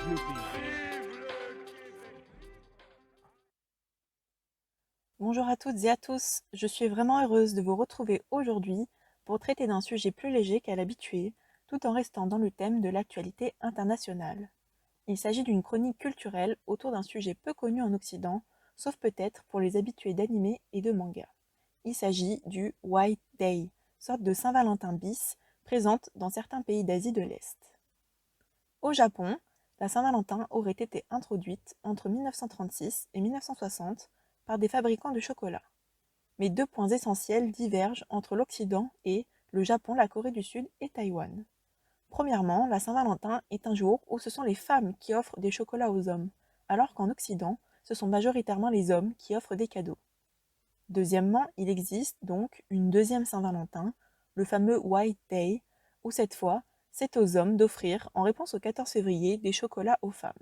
Vive le Québec! Bonjour à toutes et à tous, je suis vraiment heureuse de vous retrouver aujourd'hui pour traiter d'un sujet plus léger qu'à l'habitué, tout en restant dans le thème de l'actualité internationale. Il s'agit d'une chronique culturelle autour d'un sujet peu connu en Occident, sauf peut-être pour les habitués d'anime et de manga. Il s'agit du White Day, sorte de Saint-Valentin bis, présente dans certains pays d'Asie de l'Est. Au Japon, la Saint-Valentin aurait été introduite entre 1936 et 1960 par des fabricants de chocolat. Mais deux points essentiels divergent entre l'Occident et le Japon, la Corée du Sud et Taïwan. Premièrement, la Saint-Valentin est un jour où ce sont les femmes qui offrent des chocolats aux hommes, alors qu'en Occident, ce sont majoritairement les hommes qui offrent des cadeaux. Deuxièmement, il existe donc une deuxième Saint-Valentin, le fameux White Day, où cette fois, c'est aux hommes d'offrir, en réponse au 14 février, des chocolats aux femmes.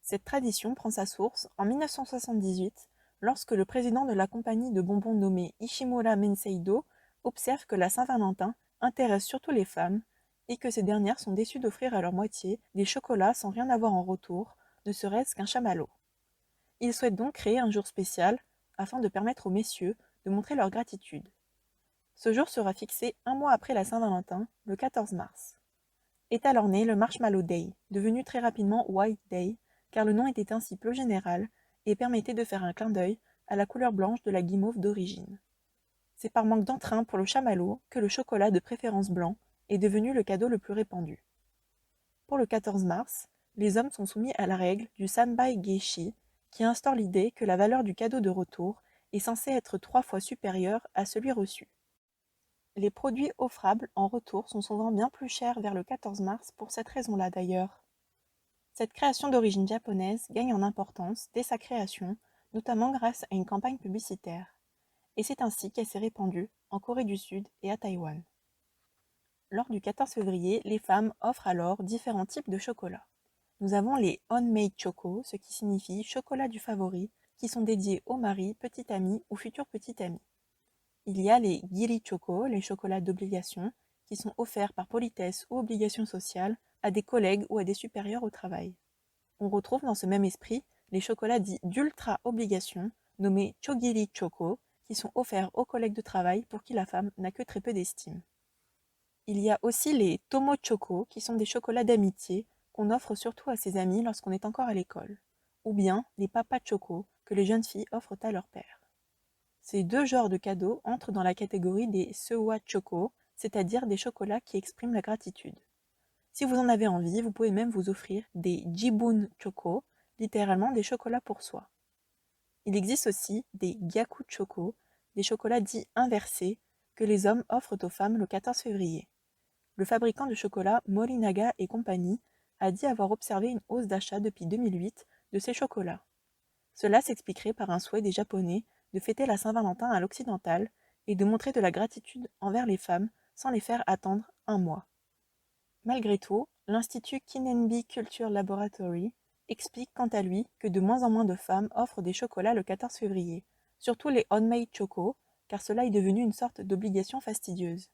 Cette tradition prend sa source en 1978, lorsque le président de la compagnie de bonbons nommé Ishimura Menseido observe que la Saint-Valentin intéresse surtout les femmes et que ces dernières sont déçues d'offrir à leur moitié des chocolats sans rien avoir en retour, ne serait-ce qu'un chamallow. Il souhaite donc créer un jour spécial afin de permettre aux messieurs de montrer leur gratitude. Ce jour sera fixé un mois après la Saint-Valentin, le 14 mars. Est alors né le Marshmallow Day, devenu très rapidement White Day, car le nom était ainsi peu général et permettait de faire un clin d'œil à la couleur blanche de la guimauve d'origine. C'est par manque d'entrain pour le chamallow que le chocolat de préférence blanc est devenu le cadeau le plus répandu. Pour le 14 mars, les hommes sont soumis à la règle du Sanbai Geishi, qui instaure l'idée que la valeur du cadeau de retour est censée être 3 fois supérieure à celui reçu. Les produits offrables en retour sont souvent bien plus chers vers le 14 mars pour cette raison-là d'ailleurs. Cette création d'origine japonaise gagne en importance dès sa création, notamment grâce à une campagne publicitaire. Et c'est ainsi qu'elle s'est répandue en Corée du Sud et à Taïwan. Lors du 14 février, les femmes offrent alors différents types de chocolat. Nous avons les on-made choco, ce qui signifie chocolat du favori, qui sont dédiés au mari, petit ami ou futur petit ami. Il y a les giri choco, les chocolats d'obligation, qui sont offerts par politesse ou obligation sociale à des collègues ou à des supérieurs au travail. On retrouve dans ce même esprit les chocolats dits d'ultra obligation, nommés chogiri choco, qui sont offerts aux collègues de travail pour qui la femme n'a que très peu d'estime. Il y a aussi les tomo choco, qui sont des chocolats d'amitié qu'on offre surtout à ses amis lorsqu'on est encore à l'école, ou bien les papa choco que les jeunes filles offrent à leur père. Ces deux genres de cadeaux entrent dans la catégorie des sewa choco, c'est-à-dire des chocolats qui expriment la gratitude. Si vous en avez envie, vous pouvez même vous offrir des jibun choco, littéralement des chocolats pour soi. Il existe aussi des gyaku choco, des chocolats dits inversés, que les hommes offrent aux femmes le 14 février. Le fabricant de chocolat Morinaga et compagnie a dit avoir observé une hausse d'achat depuis 2008 de ces chocolats. Cela s'expliquerait par un souhait des Japonais de fêter la Saint-Valentin à l'occidental et de montrer de la gratitude envers les femmes sans les faire attendre un mois. Malgré tout, l'Institut Kinenbi Culture Laboratory explique quant à lui que de moins en moins de femmes offrent des chocolats le 14 février, surtout les on-made choco, car cela est devenu une sorte d'obligation fastidieuse.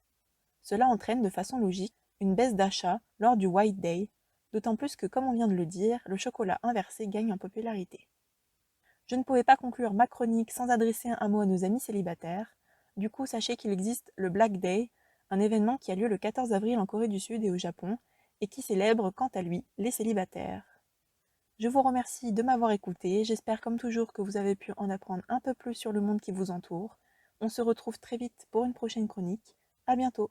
Cela entraîne de façon logique une baisse d'achat lors du White Day, d'autant plus que, comme on vient de le dire, le chocolat inversé gagne en popularité. Je ne pouvais pas conclure ma chronique sans adresser un mot à nos amis célibataires. Du coup, sachez qu'il existe le Black Day, un événement qui a lieu le 14 avril en Corée du Sud et au Japon, et qui célèbre, quant à lui, les célibataires. Je vous remercie de m'avoir écouté, j'espère comme toujours que vous avez pu en apprendre un peu plus sur le monde qui vous entoure. On se retrouve très vite pour une prochaine chronique. À bientôt.